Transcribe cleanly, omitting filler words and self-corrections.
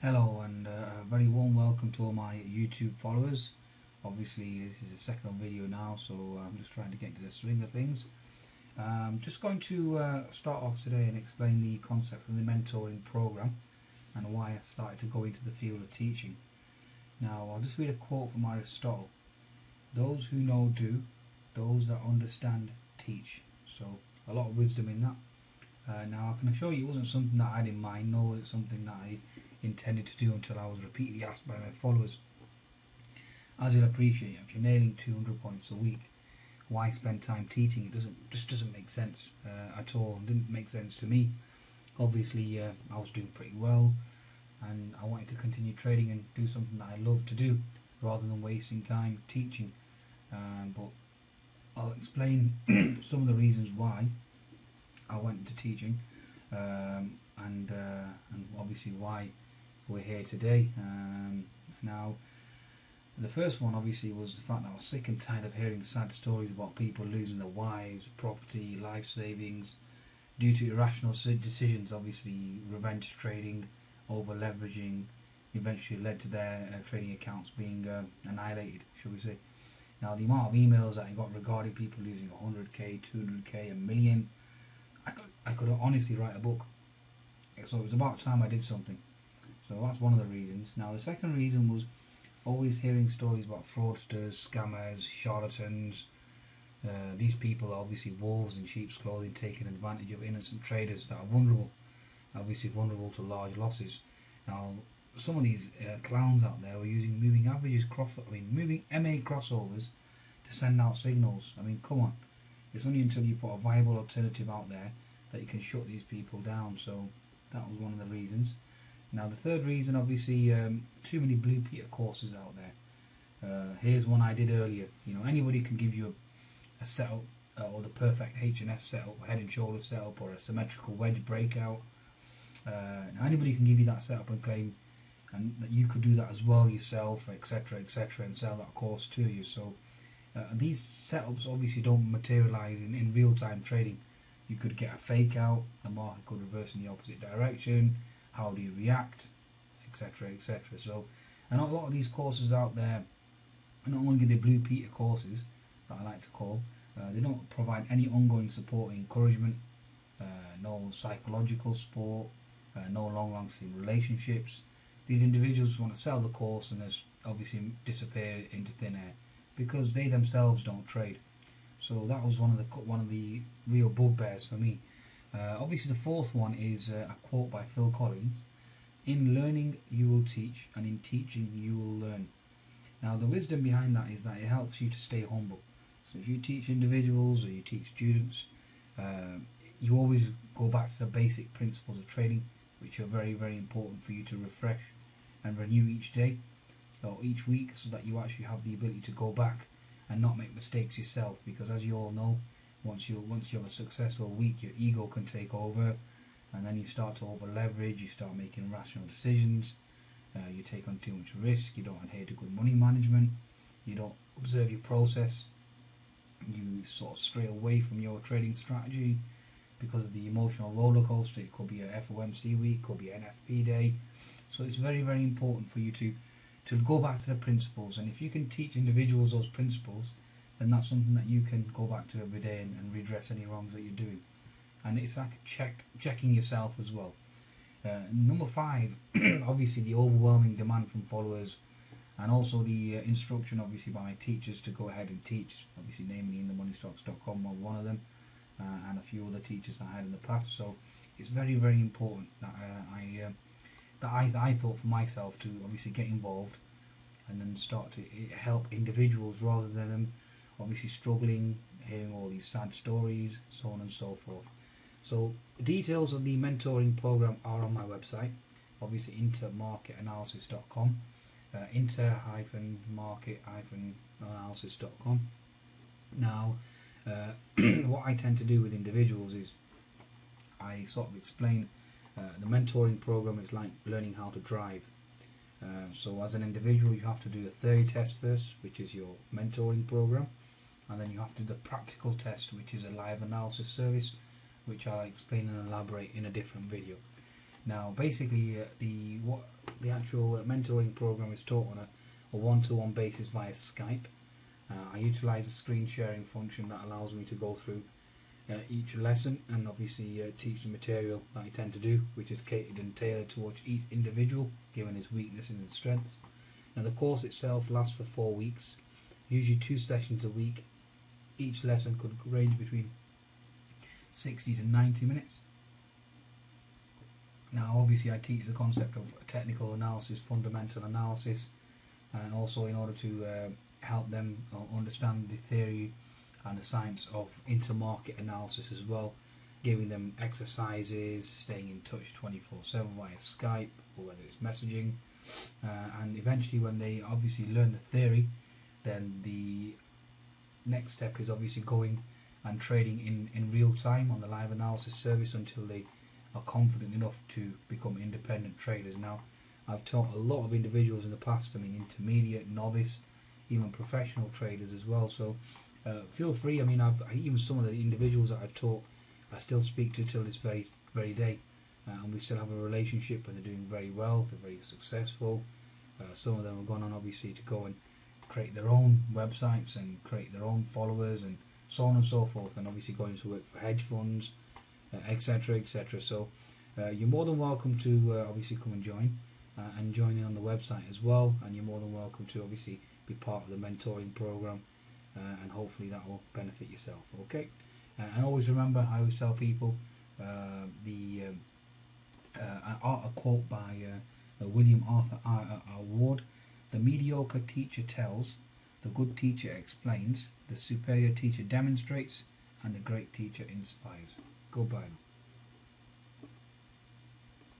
Hello and a very warm welcome to all my YouTube followers. Obviously this is the second video now, so I'm just trying to get into the swing of things. I'm just going to start off today and explain the concept of the mentoring program and why I started to go into the field of teaching. Now I'll just read a quote from Aristotle. Those who know do, those that understand teach. So a lot of wisdom in that. Now I can assure you it wasn't something that I had in mind, nor was it something that I intended to do until I was repeatedly asked by my followers. As you'll appreciate, if you're nailing 200 points a week, why spend time teaching? It just doesn't make sense at all. It didn't make sense to me. Obviously, I was doing pretty well, and I wanted to continue trading and do something that I love to do, rather than wasting time teaching. But I'll explain some of the reasons why I went into teaching, and obviously why we're here today. Now, the first one obviously was the fact that I was sick and tired of hearing sad stories about people losing their wives, property, life savings due to irrational decisions. Obviously, revenge trading, over leveraging, eventually led to their trading accounts being annihilated, shall we say. Now, the amount of emails that I got regarding people losing 100k, 200k, a million, I could honestly write a book. So it was about time I did something. So that's one of the reasons. Now the second reason was always hearing stories about fraudsters, scammers, charlatans. These people are obviously wolves in sheep's clothing, taking advantage of innocent traders that are vulnerable, obviously vulnerable to large losses. Now some of these clowns out there were using moving averages, moving MA crossovers to send out signals. I mean, come on. It's only until you put a viable alternative out there that you can shut these people down. So that was one of the reasons. Now the third reason, obviously, too many Blue Peter courses out there. Here's one I did earlier. Anybody can give you a setup, or the perfect H&S setup, head and shoulder setup, or a symmetrical wedge breakout. Now anybody can give you that setup and claim and that you could do that as well yourself, etc., etc., and sell that course to you. So these setups obviously don't materialize in real-time trading. You could get a fake out, the market could reverse in the opposite direction. How do you react, etc., etc. So, and a lot of these courses out there, not only the Blue Peter courses that I like to call, they don't provide any ongoing support or encouragement, no psychological support, no long-lasting relationships. These individuals want to sell the course and just obviously disappear into thin air because they themselves don't trade. So that was one of the real bugbears for me. Obviously, the fourth one is a quote by Phil Collins: "In learning, you will teach, and in teaching, you will learn." Now, the wisdom behind that is that it helps you to stay humble. So, if you teach individuals or you teach students, you always go back to the basic principles of trading, which are very, very important for you to refresh and renew each day or each week, so that you actually have the ability to go back and not make mistakes yourself. Because, as you all know, once you have a successful week, your ego can take over, and then you start to over leverage. You start making rational decisions. You take on too much risk. You don't adhere to good money management. You don't observe your process. You sort of stray away from your trading strategy because of the emotional roller coaster. It could be a FOMC week, could be an NFP day. So it's very, very important for you to go back to the principles. And if you can teach individuals those principles, then that's something that you can go back to every day and redress any wrongs that you're doing. And it's like checking yourself as well. Number 5, obviously the overwhelming demand from followers, and also the instruction obviously by my teachers to go ahead and teach, obviously namely in the Analysis.com was one of them, and a few other teachers I had in the past. So it's very, very important that I thought for myself to obviously get involved and then start to help individuals rather than them obviously struggling, hearing all these sad stories, so on and so forth. So details of the mentoring program are on my website, obviously intermarketanalysis.com, inter-market-analysis.com. Now, what I tend to do with individuals is I sort of explain the mentoring program is like learning how to drive. So as an individual, you have to do a theory test first, which is your mentoring program, and then you have to do the practical test, which is a live analysis service, which I'll explain and elaborate in a different video. Now basically The actual mentoring program is taught on a one-to-one basis via Skype. I utilise a screen sharing function that allows me to go through each lesson and obviously teach the material that I tend to do, which is catered and tailored towards each individual, given his weaknesses and strengths. Now the course itself lasts for 4 weeks, usually 2 sessions a week. Each lesson could range between 60 to 90 minutes. Now obviously I teach the concept of technical analysis, fundamental analysis, and also in order to help them understand the theory and the science of intermarket analysis as well, giving them exercises, staying in touch 24/7 via Skype or whether it's messaging, and eventually when they obviously learn the theory, then the next step is obviously going and trading in real time on the live analysis service until they are confident enough to become independent traders. Now I've taught a lot of individuals in the past, I mean intermediate, novice, even professional traders as well, so feel free. I mean even some of the individuals that I've taught I still speak to till this very day, and we still have a relationship, and they're doing very well, they're very successful. Some of them have gone on obviously to go and create their own websites and create their own followers and so on and so forth, and obviously going to work for hedge funds, etc, etc. So you're more than welcome to obviously come and join in on the website as well, and you're more than welcome to obviously be part of the mentoring program, and hopefully that will benefit yourself. Okay, and always remember, I always tell people a quote by William Arthur Ward: "The mediocre teacher tells, the good teacher explains, the superior teacher demonstrates, and the great teacher inspires." Goodbye.